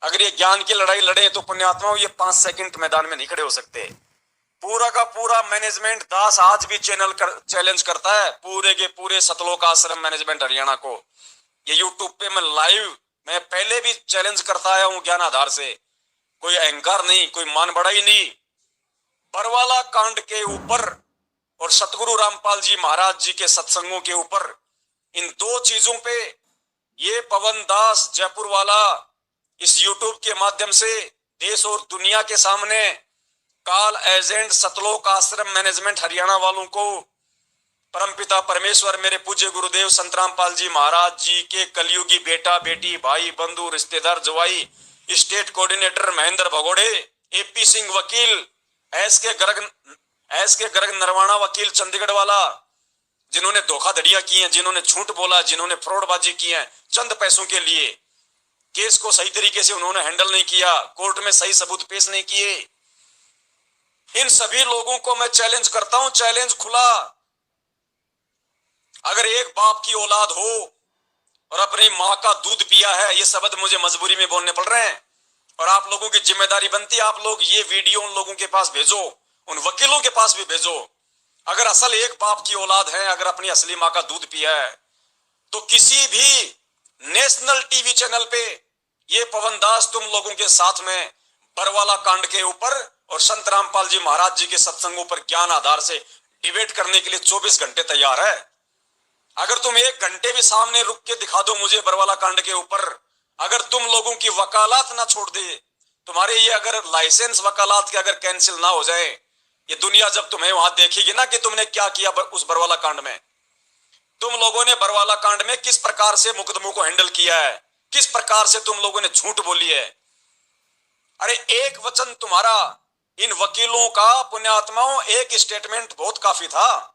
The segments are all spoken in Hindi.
अगर ये ज्ञान की लड़ाई लड़े तो पुण्यात्माओं ये 5 सेकंड मैदान में नहीं खड़े हो सकते। पूरा का पूरा मैनेजमेंट दास आज भी चैलेंज करता है पूरे के पूरे सतलोक आश्रम मैनेजमेंट हरियाणा को। ये यूट्यूब पे मैं पहले भी चैलेंज करता आया हूं ज्ञान आधार से। कोई अहंकार नहीं, कोई मान बढ़ाई नहीं। बरवाला कांड के ऊपर और सतगुरु रामपाल जी महाराज जी के सत्संगों के ऊपर, इन दो चीजों पे ये पवन दास जयपुर वाला इस यूट्यूब के माध्यम से देश और दुनिया के सामने काल एजेंट सतलोक आश्रम मैनेजमेंट हरियाणा वालों को परमपिता परमेश्वर मेरे पूज्य गुरुदेव संत रामपाल जी महाराज जी के कलयुगी बेटा बेटी भाई बंधु रिश्तेदार जवाई स्टेट कोऑर्डिनेटर महेंद्र भगोड़े, एपी सिंह वकील, एस के गर्ग नरवाणा वकील चंडीगढ़ वाला, जिन्होंने धोखाधड़ियां की हैं, जिन्होंने झूठ बोला, जिन्होंने फ्रॉडबाजी की है चंद पैसों के लिए, केस को सही तरीके से उन्होंने हैंडल नहीं किया, कोर्ट में सही सबूत पेश नहीं किए। इन सभी लोगों को मैं चैलेंज करता हूं, चैलेंज खुला। अगर एक बाप की औलाद हो और अपनी मां का दूध पिया है, ये शब्द मुझे मजबूरी में बोलने पड़ रहे हैं और आप लोगों की जिम्मेदारी बनती है, आप लोग ये वीडियो उन लोगों के पास भेजो, उन वकीलों के पास भी भेजो। अगर असल एक बाप की औलाद है, अगर अपनी असली मां का दूध पिया है, तो किसी भी नेशनल टीवी चैनल पे ये पवन दास तुम लोगों के साथ में बरवाला कांड के ऊपर और संत रामपाल जी महाराज जी के सत्संगों पर ज्ञान आधार से डिबेट करने के लिए 24 घंटे तैयार है। अगर तुम 1 घंटे भी सामने रुक के दिखा दो मुझे बरवाला कांड के ऊपर, अगर तुम लोगों की वकालत ना छोड़ दे, तुम्हारे ये अगर लाइसेंस वकालत के अगर कैंसिल ना हो जाए, ये दुनिया जब तुम्हें वहां देखेगी ना कि तुमने क्या किया उस बरवाला कांड में, तुम लोगों ने बरवाला कांड में किस प्रकार से मुकदमों को हैंडल किया है, किस प्रकार से तुम लोगों ने झूठ बोली है। अरे एक वचन तुम्हारा, इन वकीलों का पुण्यात्माओं, एक स्टेटमेंट बहुत काफी था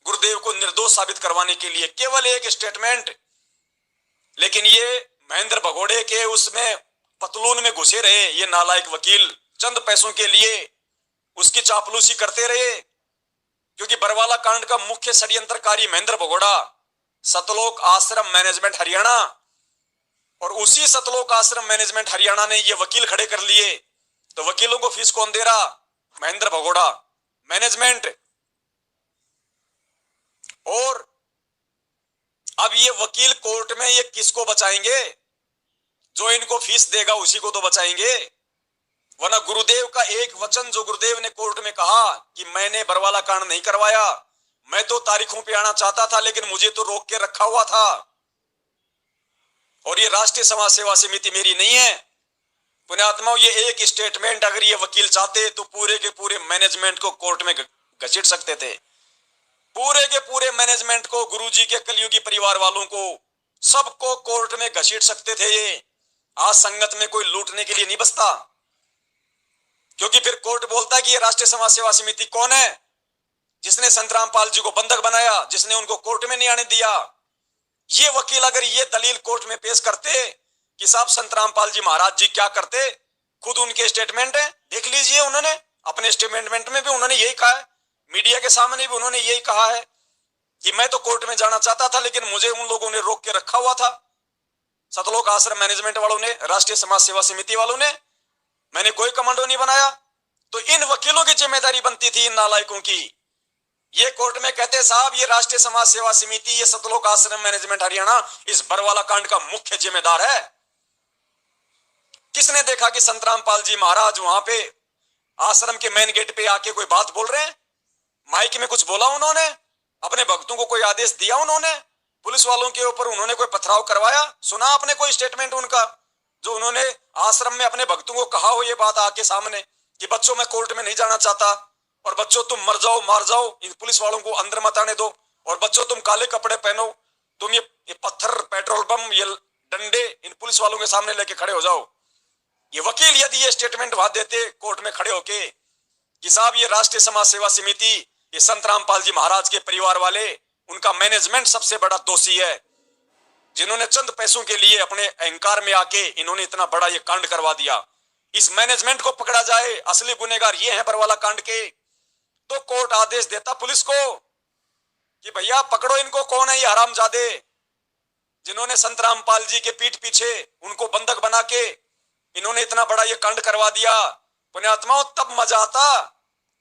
गुरुदेव को निर्दोष साबित करवाने के लिए, केवल एक स्टेटमेंट। लेकिन ये महेंद्र भगोड़े के उसमें पतलून में घुसे रहे ये नालायक वकील, चंद पैसों के लिए उसकी चापलूसी करते रहे, क्योंकि बरवाला कांड का मुख्य षड्यंत्रकारी महेंद्र भगोड़ा, सतलोक आश्रम मैनेजमेंट हरियाणा, और उसी सतलोक आश्रम मैनेजमेंट हरियाणा ने ये वकील खड़े कर लिए। तो वकीलों को फीस कौन दे रहा? महेंद्र भगोड़ा मैनेजमेंट। और अब ये वकील कोर्ट में ये किसको बचाएंगे? जो इनको फीस देगा उसी को तो बचाएंगे, वरना गुरुदेव का एक वचन जो गुरुदेव ने कोर्ट में कहा कि मैंने बरवाला कांड नहीं करवाया, मैं तो तारीखों पे आना चाहता था लेकिन मुझे तो रोक के रखा हुआ था, और ये राष्ट्रीय समाज सेवा समिति मेरी नहीं है। पुण्यात्माओं, ये एक स्टेटमेंट अगर ये वकील चाहते तो पूरे के पूरे मैनेजमेंट को कोर्ट में घसीट सकते थे, पूरे के पूरे मैनेजमेंट को, गुरुजी के कलयुगी परिवार वालों को, सबको कोर्ट में घसीट सकते थे। ये आज संगत में कोई लूटने के लिए नहीं बसता, क्योंकि फिर कोर्ट बोलता है कि ये राष्ट्रीय समाज सेवा समिति कौन है? जिसने संत रामपाल जी को बंधक बनाया, जिसने उनको कोर्ट में नहीं आने दिया। ये वकील अगर ये दलील कोर्ट में पेश करते कि साहब संत रामपाल जी महाराज जी क्या करते, खुद उनके स्टेटमेंट है, देख लीजिए, उन्होंने अपने स्टेटमेंट में भी उन्होंने यही कहा है, मीडिया के सामने भी उन्होंने यही कहा है कि मैं तो कोर्ट में जाना चाहता था लेकिन मुझे उन लोगों ने रोक के रखा हुआ था, सतलोक आश्रम मैनेजमेंट वालों ने, राष्ट्रीय समाज सेवा समिति वालों ने, मैंने कोई कमांडो नहीं बनाया। तो इन वकीलों की जिम्मेदारी बनती थी, इन नालायकों की। ये कोर्ट में कहते साहब ये राष्ट्रीय समाज सेवा समिति, ये सतलोक आश्रम मैनेजमेंट हरियाणा इस बरवाला कांड का मुख्य जिम्मेदार है। किसने देखा कि संत रामपाल जी महाराज वहां पे आश्रम के मेन गेट पे आके कोई बात बोल रहे हैं? माइक में कुछ बोला उन्होंने? अपने भक्तों को कोई आदेश दिया उन्होंने? पुलिस वालों के ऊपर उन्होंने कोई पथराव करवाया? सुना आपने कोई स्टेटमेंट उनका जो उन्होंने आश्रम में अपने भक्तों को कहा हो ये बात आके सामने कि बच्चों मैं कोर्ट में नहीं जाना चाहता, और बच्चों तुम मर जाओ मार जाओ, इन पुलिस वालों को अंदर मत आने दो, और बच्चों तुम काले कपड़े पहनो, तुम ये पत्थर, पेट्रोल बम, ये डंडे इन पुलिस वालों के सामने लेके खड़े हो जाओ। ये वकील यदि ये स्टेटमेंट वहां देते कोर्ट में खड़े होके कि साहब ये राष्ट्रीय समाज सेवा समिति, ये संत रामपाल जी महाराज के परिवार वाले, उनका मैनेजमेंट सबसे बड़ा दोषी है, जिन्होंने चंद पैसों के लिए अपने अहंकार में आके इन्होंने इतना बड़ा ये कांड करवा दिया, इस मैनेजमेंट को पकड़ा जाए, असली गुनेगार ये हैं बरवाला कांड के, तो कोर्ट आदेश देता पुलिस को कि भैया पकड़ो इनको, कौन है ये हरामजादे जिन्होंने संत रामपाल जी के पीठ पीछे उनको बंधक बना के इन्होंने इतना बड़ा ये कांड करवा दिया। पुण्यात्माओं, तब मजा आता,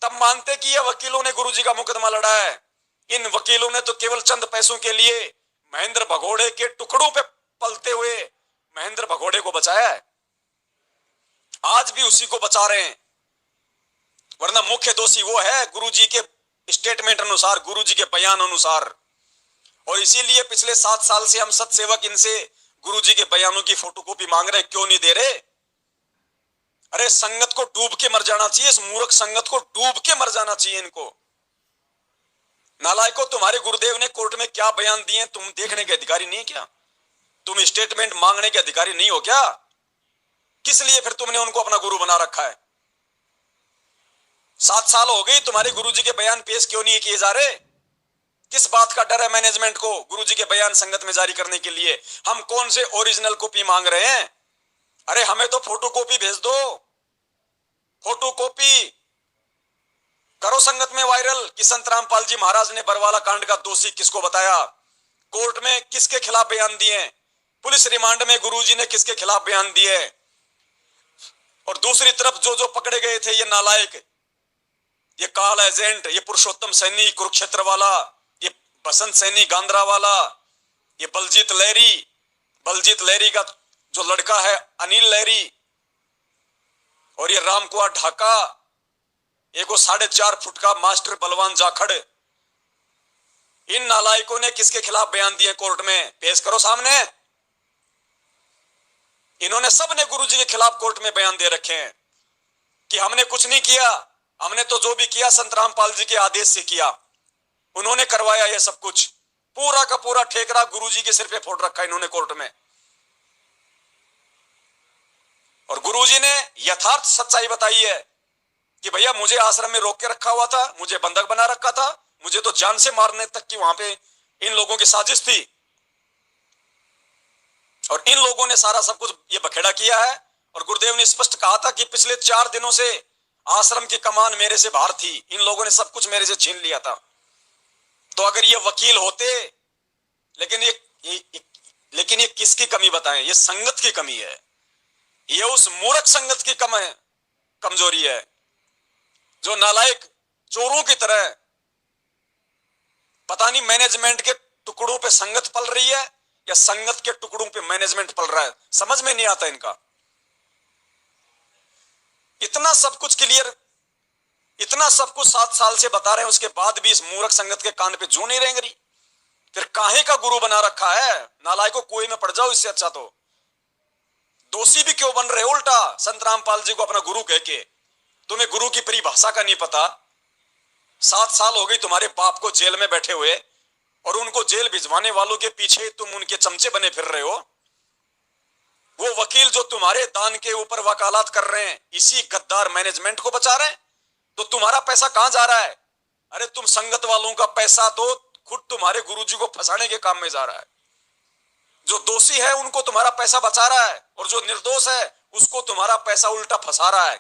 तब मानते कि ये वकीलों ने गुरुजी का मुकदमा लड़ा है। इन वकीलों ने तो केवल चंद पैसों के लिए महेंद्र भगोड़े के टुकड़ों पे पलते हुए महेंद्र भगोड़े को बचाया है। आज भी उसी को बचा रहे हैं, वरना मुख्य दोषी वो है गुरुजी के स्टेटमेंट अनुसार, गुरुजी के बयान अनुसार। और इसीलिए पिछले 7 साल से हम सत्सेवक इनसे गुरुजी के बयानों की फोटोकॉपी मांग रहे हैं। क्यों नहीं दे रहे? अरे संगत को डूब के मर जाना चाहिए, इस मूर्ख संगत को डूब के मर जाना चाहिए इनको। नालायकों, तुम्हारे गुरुदेव ने कोर्ट में क्या बयान दिए तुम देखने के अधिकारी नहीं क्या? तुम स्टेटमेंट मांगने के अधिकारी नहीं हो क्या? किस लिए फिर तुमने उनको अपना गुरु बना रखा है? 7 साल हो गई, तुम्हारे गुरुजी के बयान पेश क्यों नहीं किए जा रहे? किस बात का डर है मैनेजमेंट को गुरुजी के बयान संगत में जारी करने के लिए? हम कौन से ओरिजिनल कॉपी मांग रहे हैं? अरे हमें तो फोटो कॉपी भेज दो, फोटो कॉपी करो संगत में वायरल कि संत रामपाल जी महाराज ने बरवाला कांड का दोषी किसको बताया, कोर्ट में किसके खिलाफ बयान दिए, पुलिस रिमांड में गुरुजी ने किसके खिलाफ बयान दिए। और दूसरी तरफ जो जो पकड़े गए थे ये नालायक, ये काल एजेंट, ये पुरुषोत्तम सैनी कुरुक्षेत्र वाला, ये बसंत सैनी गांधरा वाला, ये बलजीत लहरी का जो लड़का है अनिल लहरी, और ये राम कुमार ढाका, एक वो 4.5 फुट का मास्टर बलवान जाखड़। इन नालायकों ने किसके खिलाफ बयान दिए कोर्ट में? पेश करो सामने। इन्होंने सब ने गुरुजी के खिलाफ कोर्ट में बयान दे रखे हैं कि हमने कुछ नहीं किया, हमने तो जो भी किया संत रामपाल जी के आदेश से किया, उन्होंने करवाया ये सब कुछ। पूरा का पूरा ठेकरा गुरुजी के सिर पे फोड़ रखा इन्होंने कोर्ट में। और गुरुजी ने यथार्थ सच्चाई बताई है कि भैया मुझे आश्रम में रोक के रखा हुआ था, मुझे बंधक बना रखा था, मुझे तो जान से मारने तक की वहां पे इन लोगों की साजिश थी। और इन लोगों ने सारा सब कुछ ये बखेड़ा किया है। और गुरुदेव ने स्पष्ट कहा था कि पिछले 4 दिनों से आश्रम की कमान मेरे से बाहर थी, इन लोगों ने सब कुछ मेरे से छीन लिया था। तो अगर ये वकील होते, लेकिन ये किसकी कमी बताएं? ये संगत की कमी है, ये उस मूर्ख संगत की कमजोरी है जो नालायक चोरों की तरह पता नहीं मैनेजमेंट के टुकड़ों पे संगत पल रही है या संगत के टुकड़ों पे मैनेजमेंट पल रहा है, समझ में नहीं आता इनका। इतना सब कुछ क्लियर, इतना सब कुछ 7 साल से बता रहे हैं, उसके बाद भी इस मूर्ख संगत के कान पे जू नहीं रेंग रही। फिर काहे का गुरु बना रखा है? नालायकों, कुएं में पड़ जाओ, इससे अच्छा तो दोषी भी क्यों बन रहे? उल्टा संत रामपाल जी को अपना गुरु कह के। तुम्हें गुरु की परिभाषा का नहीं पता। 7 साल हो गई तुम्हारे बाप को जेल में बैठे हुए, और उनको जेल भिजवाने वालों के पीछे तुम उनके चमचे बने फिर रहे हो। वो वकील जो तुम्हारे दान के ऊपर वकालत कर रहे हैं, इसी गद्दार मैनेजमेंट को बचा रहे हैं। तो तुम्हारा पैसा कहां जा रहा है? अरे तुम संगत वालों का पैसा तो खुद तुम्हारे गुरुजी को फंसाने के काम में जा रहा है। जो दोषी है उनको तुम्हारा पैसा बचा रहा है, और जो निर्दोष है उसको तुम्हारा पैसा उल्टा फंसा रहा है।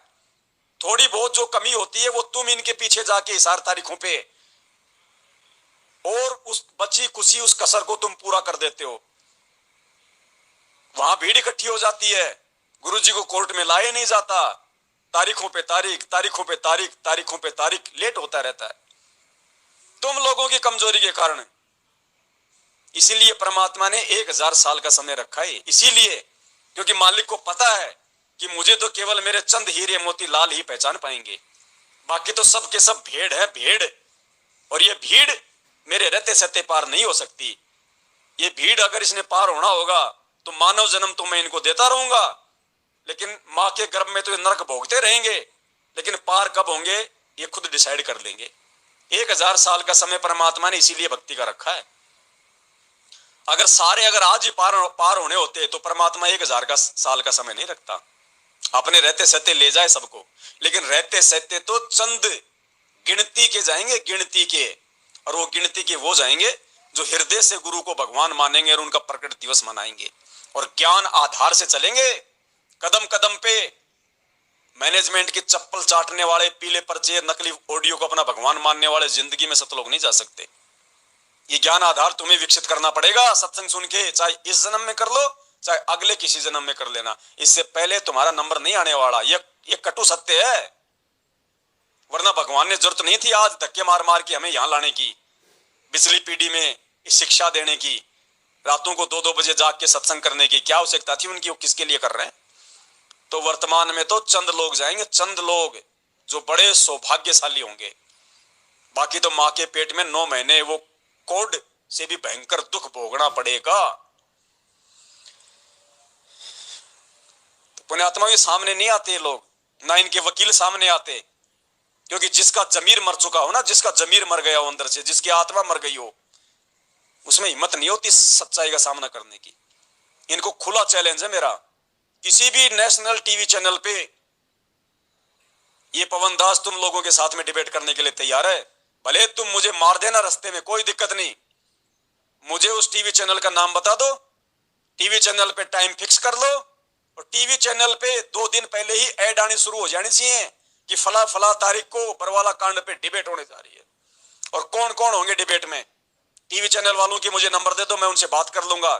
थोड़ी बहुत जो कमी होती है वो तुम इनके पीछे जाके इशार तारीखों पे, और उस बची खुशी उस कसर को तुम पूरा कर देते हो। वहां भीड़ इकट्ठी हो जाती है, गुरुजी को कोर्ट में लाया नहीं जाता, तारीखों पे तारीख, तारीखों पे तारीख, तारीखों पे तारीख, लेट होता रहता है तुम लोगों की कमजोरी के कारण। इसीलिए परमात्मा ने 1000 साल का समय रखा है, इसीलिए क्योंकि मालिक को पता है कि मुझे तो केवल मेरे चंद हीरे मोती लाल ही पहचान पाएंगे, बाकी तो सब के सब भेड़ है, भेड़। और ये भीड़ मेरे रहते सहते पार नहीं हो सकती। ये भीड़ अगर इसने पार होना होगा तो मानव जन्म तो मैं इनको देता रहूंगा, लेकिन मां के गर्भ में तो ये नरक भोगते रहेंगे, लेकिन पार कब होंगे ये खुद डिसाइड कर लेंगे। 1000 साल का समय परमात्मा ने इसीलिए भक्ति का रखा है। अगर आज ही पार होने होते तो परमात्मा 1000 साल का समय नहीं रखता, अपने रहते सहते ले जाए सबको। लेकिन रहते सहते तो चंद गिनती के जाएंगे, गिनती के, और वो गिनती के वो जाएंगे जो हृदय से गुरु को भगवान मानेंगे और उनका प्रकट दिवस मनाएंगे और ज्ञान आधार से चलेंगे। कदम कदम पे मैनेजमेंट की चप्पल चाटने वाले, पीले पर्चे, नकली ऑडियो को अपना भगवान मानने वाले जिंदगी में सत लोग नहीं जा सकते। ये ज्ञान आधार तुम्हें विकसित करना पड़ेगा। सत्संग सुन के चाहे इस जन्म में कर लो, चाहे अगले किसी जन्म में कर लेना, इससे पहले तुम्हारा नंबर नहीं आने वाला। ये कटु सत्य है। वरना भगवान ने जरूरत नहीं थी आज धक्के मार मार के हमें यहां लाने की, बिजली पीढ़ी में शिक्षा देने की, रातों को 2-2 बजे जाग के सत्संग करने की। क्या आवश्यकता थी उनकी? वो किसके लिए कर रहे हैं? तो वर्तमान में तो चंद लोग जाएंगे, चंद लोग जो बड़े सौभाग्यशाली होंगे। बाकी तो मां के पेट में 9 महीने वो कोड से भी भयंकर दुख भोगना पड़ेगा। तो पुण्यात्मा ये सामने नहीं आते लोग, ना इनके वकील सामने आते, क्योंकि जिसका जमीर मर चुका हो ना, जिसका जमीर मर गया हो अंदर से, जिसकी आत्मा मर गई हो, उसमें हिम्मत नहीं होती सच्चाई का सामना करने की। इनको खुला चैलेंज है मेरा, किसी भी नेशनल टीवी चैनल पे ये पवन दास तुम लोगों के साथ में डिबेट करने के लिए तैयार है। भले तुम मुझे मार देना रास्ते में, कोई दिक्कत नहीं। मुझे उस टीवी चैनल का नाम बता दो, टीवी चैनल पे टाइम फिक्स कर लो, और टीवी चैनल पे 2 दिन पहले ही ऐड आनी शुरू हो जानी चाहिए कि फला फला तारीख को बरवाला कांड पे डिबेट होने जा रही है। और कौन कौन होंगे डिबेट में, टीवी चैनल वालों की मुझे नंबर दे दो, मैं उनसे बात कर लूंगा।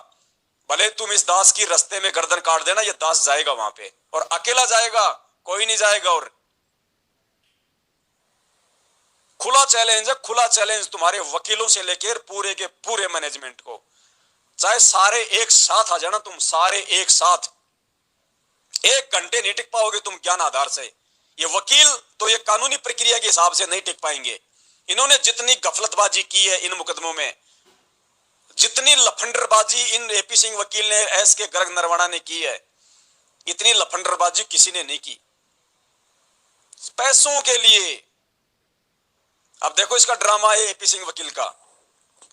भले तुम इस दास की रास्ते में गर्दन काट देना, ये दास जाएगा वहां पे, और अकेला जाएगा, कोई नहीं जाएगा। और खुला चैलेंज है, खुला चैलेंज तुम्हारे वकीलों से लेकर पूरे के पूरे मैनेजमेंट को। चाहे सारे एक साथ आ जाना, तुम सारे एक साथ 1 घंटे नहीं टिक पाओगे तुम ज्ञान आधार से। ये वकील तो ये कानूनी प्रक्रिया के हिसाब से नहीं टिक पाएंगे। इन्होंने जितनी गफलतबाजी की है इन मुकदमों में, जितनी लफंडरबाजी इन एपी सिंह वकील ने, एस के गर्ग नरवाणा ने की है, इतनी लफंडरबाजी किसी ने नहीं की पैसों के लिए। अब देखो इसका ड्रामा है एपी सिंह वकील का,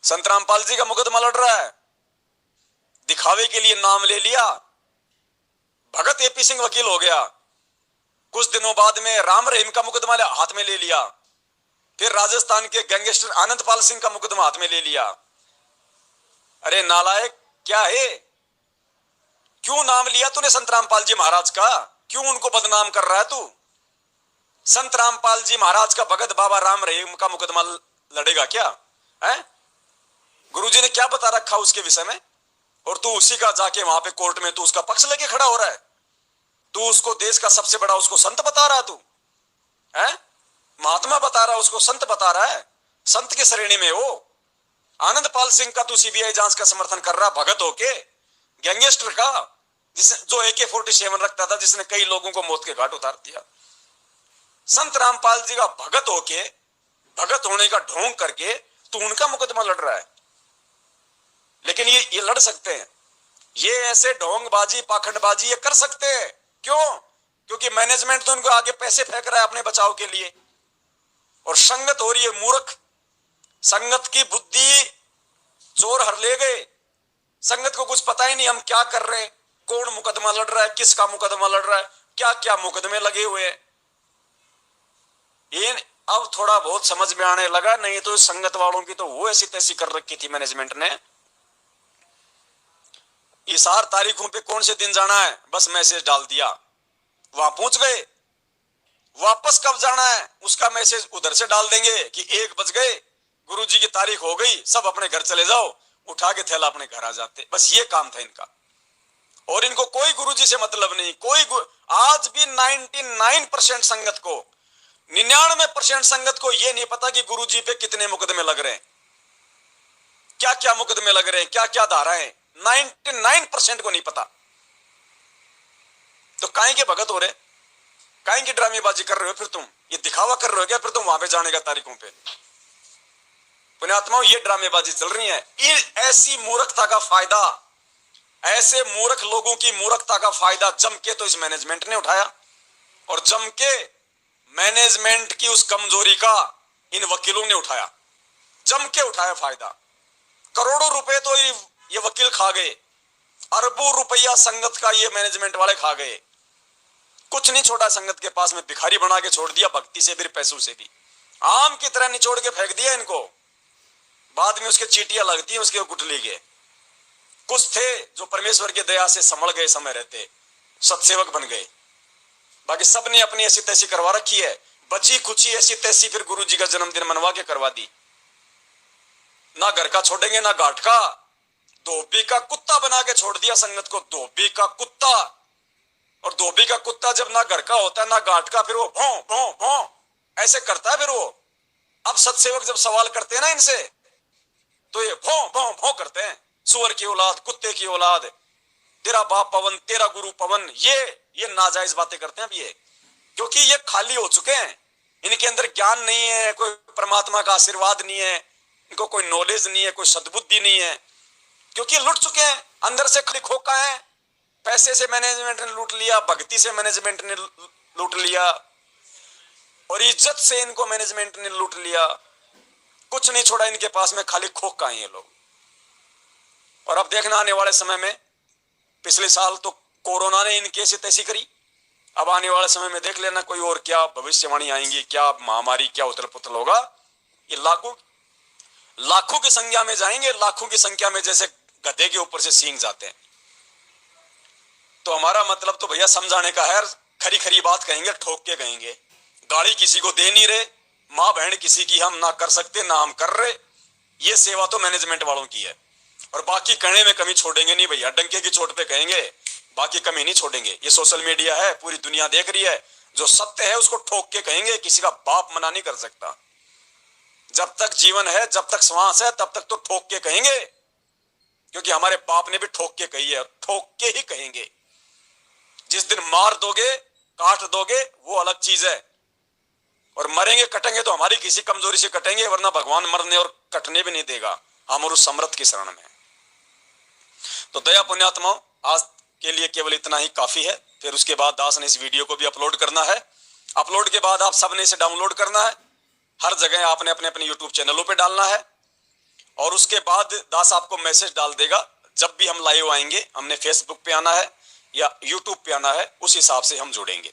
संत रामपाल जी का मुकदमा लड़ रहा है, दिखावे के लिए नाम ले लिया, भगत एपी सिंह वकील हो गया। कुछ दिनों बाद में राम रहीम का मुकदमा हाथ में ले लिया, फिर राजस्थान के गैंगस्टर आनंदपाल सिंह का मुकदमा हाथ में ले लिया। अरे नालायक क्या है, क्यों नाम लिया तूने संत रामपाल जी महाराज का? क्यों उनको बदनाम कर रहा है तू? संत रामपाल जी महाराज का भगत बाबा राम रहीम का मुकदमा लड़ेगा क्या है? गुरुजी ने क्या बता रखा उसके विषय में, और तू उसी का जाके वहां पे कोर्ट में तू उसका पक्ष लेके खड़ा हो रहा है। तू उसको देश का सबसे बड़ा उसको संत बता रहा, तू है महात्मा बता रहा, उसको संत बता रहा है, संत की श्रेणी में हो। आनंदपाल सिंह का तू सीबीआई जांच का समर्थन कर रहा, भगत होके, गैंगस्टर का, जिसने जो AK-47 रखता था, जिसने कई लोगों को मौत के घाट उतार दिया। संत रामपाल जी का भगत होके, भगत होने का ढोंग करके तू उनका मुकदमा लड़ रहा है। लेकिन ये लड़ सकते हैं, ये ऐसे ढोंगबाजी पाखंडबाजी ये कर सकते हैं। क्यों? क्योंकि मैनेजमेंट तो उनको आगे पैसे फेंक रहा है अपने बचाव के लिए, और संगत हो रही है मूर्ख। संगत की बुद्धि चोर हर ले गए, संगत को कुछ पता ही नहीं हम क्या कर रहे हैं, कौन मुकदमा लड़ रहा है, किसका मुकदमा लड़ रहा है, क्या क्या मुकदमे लगे हुए हैं। ये अब थोड़ा बहुत समझ में आने लगा, नहीं तो संगत वालों की तो वो ऐसी तैसी कर रखी थी मैनेजमेंट ने। इस 4 तारीखों पे कौन से दिन जाना है, बस मैसेज डाल दिया, वहां पहुंच गए। वापस कब जाना है उसका मैसेज उधर से डाल देंगे कि 1 बज गए, गुरुजी की तारीख हो गई, सब अपने घर चले जाओ, उठा के थैला अपने घर आ जाते। बस ये काम था इनका, और इनको कोई गुरुजी से मतलब नहीं। आज भी 99% संगत को, 99% संगत को ये नहीं पता कि गुरुजी पे कितने मुकदमे लग रहे हैं, क्या क्या मुकदमे लग रहे हैं, क्या क्या धाराएं, 99% को नहीं पता। तो काहे के भगत हो रहे, काहे की ड्रामेबाजी कर रहे हो? फिर तुम ये दिखावा कर रहे हो क्या? फिर तुम वहां पे जाने का तारीखों पे पुण्यात्माओं, ये ड्रामेबाजी चल रही है। ऐसी मूर्खता का फायदा, ऐसे मूर्ख लोगों की मूर्खता का फायदा जम के तो इस मैनेजमेंट ने उठाया, और जम के मैनेजमेंट की उस कमजोरी का इन वकीलों ने उठाया, जम के उठाया फायदा। करोड़ों रुपए तो ये वकील खा गए, अरबों रुपया संगत का ये मैनेजमेंट वाले खा गए। कुछ नहीं छोड़ा संगत के पास में, भिखारी बना के छोड़ दिया, भक्ति से भी पैसों से भी आम की तरह निचोड़ के फेंक दिया इनको। बाद में उसके चीटियां लगती है, उसके गुठली के। कुछ थे जो परमेश्वर की दया से संभल गए, समय रहते सत्सेवक बन गए, बाकी सबने अपनी ऐसी तैसी करवा रखी है। बची कुची ऐसी तैसी फिर गुरु जी का जन्मदिन मनवा के करवा दी। ना घर का छोड़ेंगे ना घाट का, धोबी का कुत्ता बना के छोड़ दिया संगत को, धोबी का कुत्ता। और धोबी का कुत्ता जब ना घर का होता है ना घाट का, फिर वो भौं भौं भौं ऐसे करता है। फिर वो अब सतसेवक जब सवाल करते हैं ना इनसे, तो ये भौं भौं भौं करते हैं। सुअर की औलाद, कुत्ते की औलाद, तेरा बाप पवन, तेरा गुरु पवन, ये नाजायज बातें करते हैं अब ये, क्योंकि ये खाली हो चुके हैं। इनके अंदर ज्ञान नहीं है, कोई परमात्मा का आशीर्वाद नहीं है, इनको कोई नॉलेज नहीं है, कोई सद्बुद्धि नहीं है, क्योंकि लुट चुके हैं अंदर से, खाली खोखा है। पैसे से मैनेजमेंट ने लूट लिया, भक्ति से मैनेजमेंट ने लूट लिया, और इज्जत से इनको मैनेजमेंट ने लूट लिया। कुछ नहीं छोड़ा इनके पास में, खाली खोखा है ये लोग। और अब देखना आने वाले समय में, पिछले साल तो कोरोना ने इनकी ऐसी तैसी करी, अब आने वाले समय में देख लेना कोई और क्या भविष्यवाणी आएंगी, क्या महामारी, क्या उथल पुथल होगा। ये लाखों की संख्या में जाएंगे, लाखों की संख्या में, जैसे गधे के ऊपर से सींग जाते हैं। तो हमारा मतलब तो भैया समझाने का है, खरी खरी बात कहेंगे, ठोक के कहेंगे। गाड़ी किसी को दे नहीं रहे, माँ बहन किसी की हम ना कर सकते ना हम कर रहे, ये सेवा तो मैनेजमेंट वालों की है। और बाकी कहने में कमी छोड़ेंगे नहीं भैया, डंके की चोट पे कहेंगे, बाकी कमी नहीं छोड़ेंगे। ये सोशल मीडिया है, पूरी दुनिया देख रही है, जो सत्य है उसको ठोक के कहेंगे, किसी का बाप मना नहीं कर सकता। जब तक जीवन है, जब तक श्वास है, तब तक तो ठोक के कहेंगे, क्योंकि हमारे बाप ने भी ठोक के कही है, ठोक के ही कहेंगे। जिस दिन मार दोगे, काट दोगे, वो अलग चीज है, और मरेंगे कटेंगे तो हमारी किसी कमजोरी से कटेंगे, वरना भगवान मरने और कटने भी नहीं देगा, हम और उस समर्थ की शरण में। तो दया पुण्यात्माओं, आज के लिए केवल इतना ही काफी है। फिर उसके बाद दास ने इस वीडियो को भी अपलोड करना है। अपलोड के बाद आप सबने इसे डाउनलोड करना है, हर जगह आपने अपने अपने यूट्यूब चैनलों पे डालना है, और उसके बाद दास आपको मैसेज डाल देगा जब भी हम लाइव आएंगे। हमने फेसबुक पे आना है या यूट्यूब पे आना है, उस हिसाब से हम जुड़ेंगे।